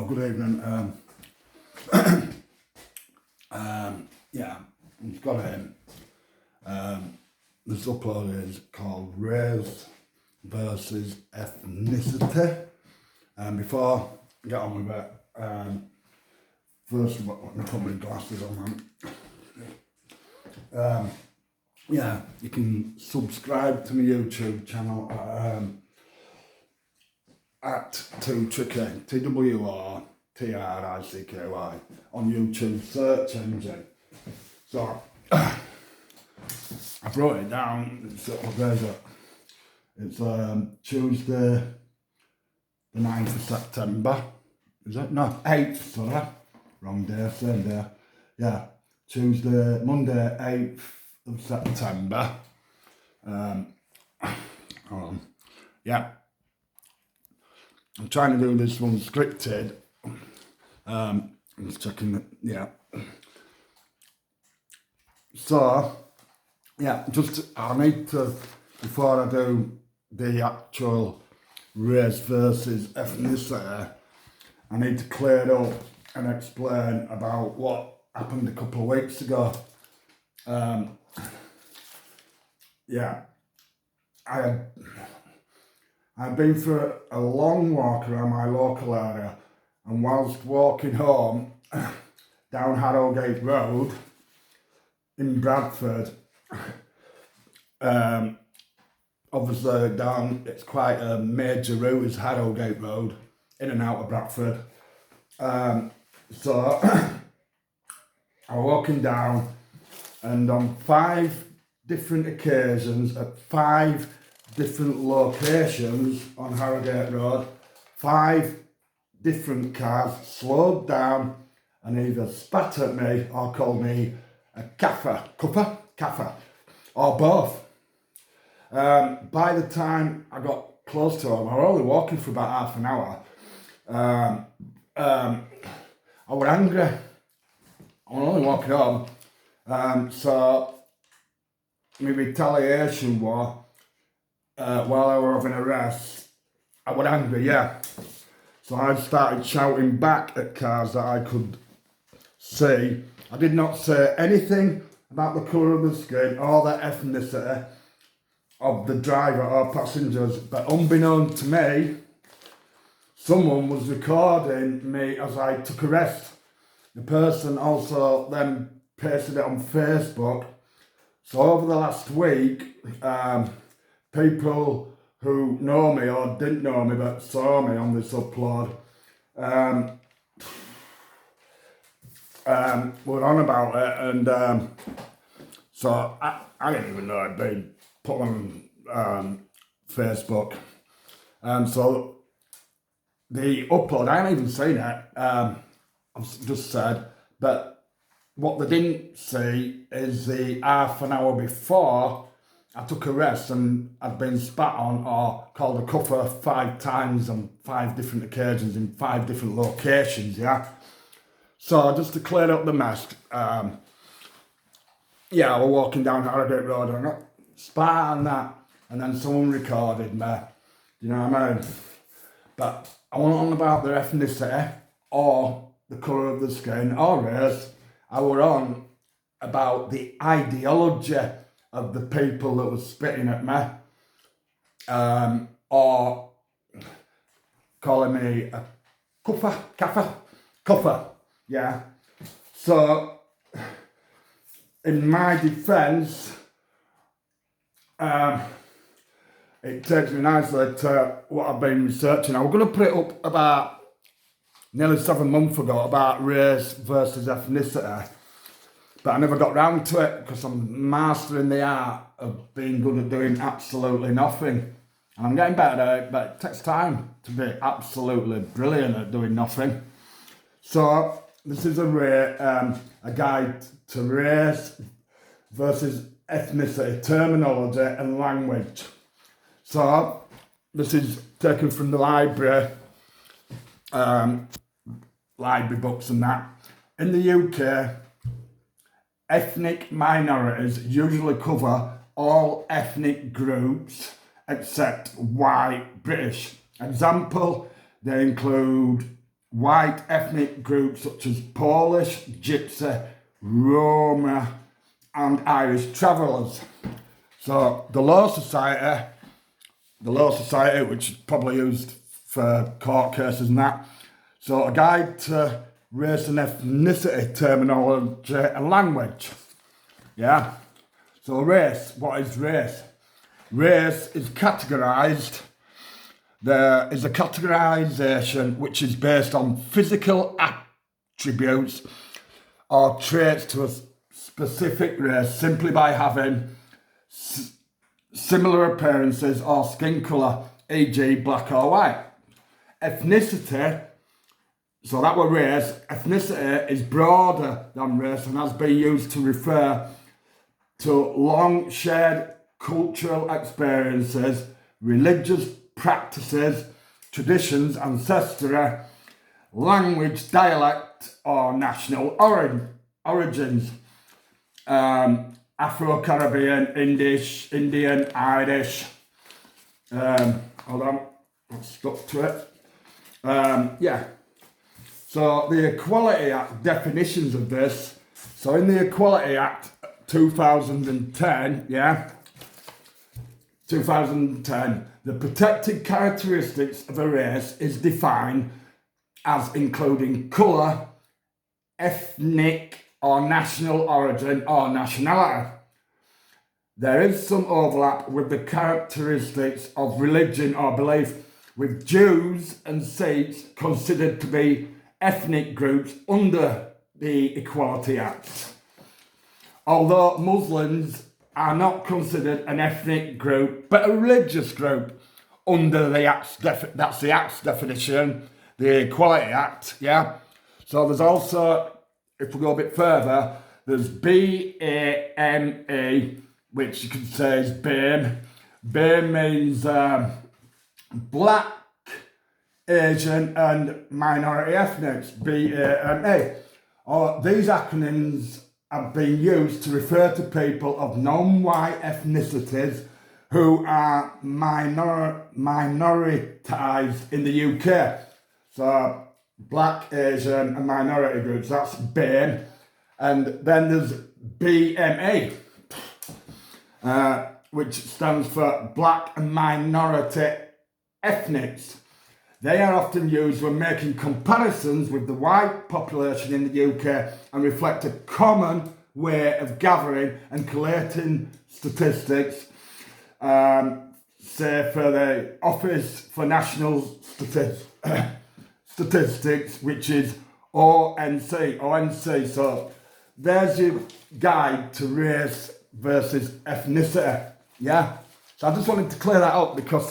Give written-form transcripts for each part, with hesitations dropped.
good evening. Yeah, we've got him. This upload is called Race versus Ethnicity. Before I get on with it, first of all, let me put my glasses on, man. Yeah, you can subscribe to my YouTube channel at Twricky, TWRTRICKY, on YouTube search engine. So I wrote it down. It's Tuesday the 9th of September. Is it? No, 8th, sorry. Wrong day, same day. Yeah, Monday 8th of September. Hold on. Yeah. I'm trying to do this one scripted. I'm just checking it, yeah. So, yeah, I need to, before I do the actual race versus ethnicity, I need to clear it up and explain about what happened a couple of weeks ago. Yeah, I've been for a long walk around my local area, and whilst walking home down Harrogate Road in Bradford, obviously down, it's quite a major route, is Harrogate Road, in and out of Bradford. So I was walking down, and on 5 different occasions at 5 different locations on Harrogate Road, 5 different cars slowed down and either spat at me or called me a kaffer, or both. By the time I got close to home, I was only walking for about half an hour. I was angry. I was only walking home. So my retaliation was, while I was having a rest, I was angry, yeah. So I started shouting back at cars that I could see. I did not say anything about the colour of the skin or the ethnicity of the driver or passengers, but unbeknown to me, someone was recording me as I took a rest. The person also then pasted it on Facebook. So over the last week, people who know me or didn't know me but saw me on this upload were on about it, and so I didn't even know it'd been put on Facebook. So the upload, I hadn't even seen it, I've just said, but what they didn't see is the half an hour before I took a rest and I'd been spat on or called a cuffer 5 times on 5 different occasions in 5 different locations, yeah? So just to clear up the mess, yeah, I was walking down Harrogate Road and I got spat on that, and then someone recorded me, you know what I mean? But I wasn't on about their ethnicity or the colour of the skin or race. I was on about the ideology of the people that were spitting at me, or calling me a cuffer, yeah. So, in my defence, it takes me nicely to what I've been researching. I was going to put it up about nearly 7 months ago about race versus ethnicity, but I never got round to it because I'm mastering the art of being good at doing absolutely nothing. And I'm getting better at it, but it takes time to be absolutely brilliant at doing nothing. So this is a guide to race versus ethnicity, terminology and language. So this is taken from the library books and that. In the UK, ethnic minorities usually cover all ethnic groups except white British. Example, they include white ethnic groups such as Polish, Gypsy, Roma, and Irish travellers. So the Law Society, which is probably used for court cases and that, so a guide to race and ethnicity terminology and language. Yeah. So race, what is race? Race is categorised. There is a categorisation which is based on physical attributes or traits to a specific race simply by having similar appearances or skin colour, e.g. black or white. Ethnicity, so that were race, ethnicity is broader than race and has been used to refer to long shared cultural experiences, religious practices, traditions, ancestry, language, dialect, or national origins. Afro-Caribbean, Indian, Irish. Hold on, I'm stuck to it. Yeah. So the Equality Act definitions of this. So in the Equality Act 2010, 2010, the protected characteristics of a race is defined as including colour, ethnic or national origin or nationality. There is some overlap with the characteristics of religion or belief, with Jews and Sikhs considered to be ethnic groups under the Equality Act. Although Muslims are not considered an ethnic group, but a religious group under the Act's that's the Act's definition, the Equality Act, yeah? So there's also, if we go a bit further, there's BAME, which you could say is BAME. BAME means Black, Asian and Minority Ethnics, BAME. These acronyms have been used to refer to people of non-white ethnicities who are minoritized in the UK. So Black, Asian and minority groups, that's BAME. And then there's BME, which stands for Black and Minority Ethnics. They are often used when making comparisons with the white population in the UK and reflect a common way of gathering and collating statistics, say for the Office for National Statistics, which is ONC. So there's your guide to race versus ethnicity. Yeah. So I just wanted to clear that up because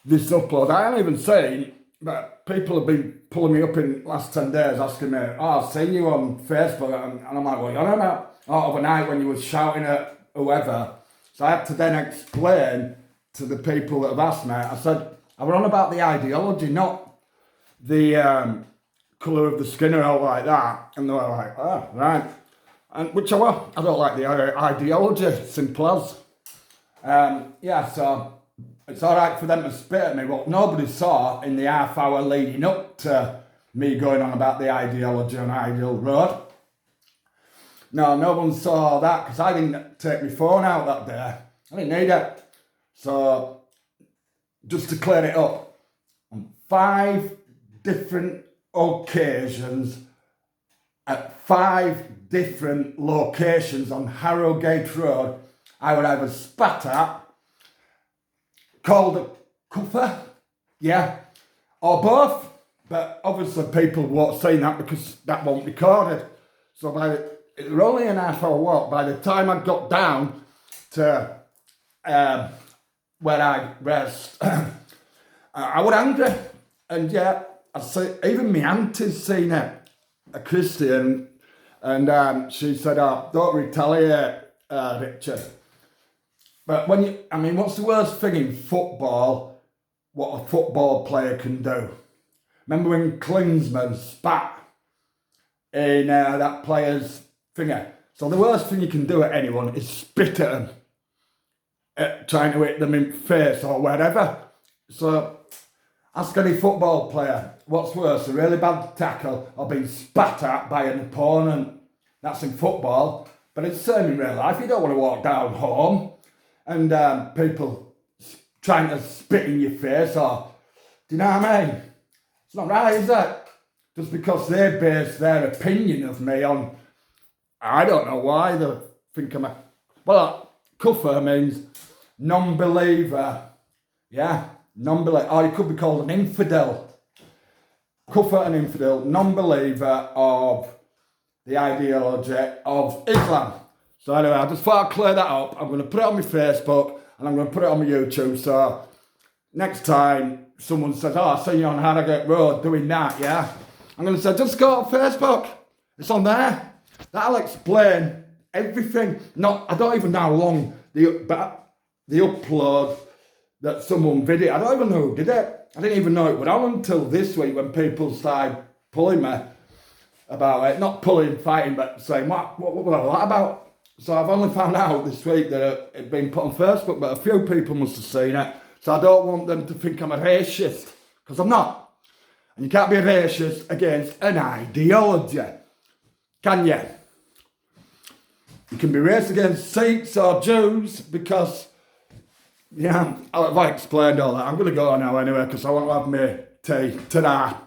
this upload, I haven't even seen, but people have been pulling me up in the last 10 days asking me, I've seen you on Facebook, and I'm like, what are you on about? Overnight when you were shouting at whoever. So I had to then explain to the people that have asked me, I said, I was on about the ideology, not the colour of the skin or all like that. And they were like, oh, right. And which I don't like the ideology, simple as. So it's all right for them to spit at me. What nobody saw in the half hour leading up to me going on about the ideology on Ideal Road. No one saw that because I didn't take my phone out that day. I didn't need it. So just to clear it up, on 5 different occasions at 5 different locations on Harrogate Road, I would either spat at, called a cuffer, or both. But obviously people won't say that because that won't be recorded. So it was only an half hour walk. By the time I got down to where I rest, I was angry. And I see, even my auntie's seen it, a Christian, and she said, don't retaliate, Richard. But what's the worst thing in football, what a football player can do? Remember when Klinsmann spat in that player's finger? So the worst thing you can do at anyone is spit at them, trying to hit them in the face or whatever. So Ask any football player, what's worse, a really bad tackle or being spat at by an opponent? That's in football. But it's the same in real life. You don't want to walk down home and people trying to spit in your face or, do you know what I mean? It's not right, is it? Just because they base their opinion of me on, I don't know why they think I'm a, well, kuffer means non-believer, yeah? Non-believer, or you could be called an infidel. Kufr an infidel, non-believer of the ideology of Islam. So anyway, I just thought I'd clear that up. I'm going to put it on my Facebook and I'm going to put it on my YouTube. So next time someone says, oh, I see you on Harrogate Road doing that, yeah? I'm going to say, just go on Facebook. It's on there. That'll explain everything. I don't even know how long the upload that someone video. I don't even know who did it. I didn't even know it was on until this week when people started pulling me about it. Not pulling, fighting, but saying, what was all that about? So I've only found out this week that it'd been put on Facebook, but a few people must have seen it. So I don't want them to think I'm a racist, because I'm not. And you can't be a racist against an ideology, can you? You can be racist against Sikhs or Jews because, yeah, I've explained all that. I'm going to go now anyway because I want to have my tea. Ta-da.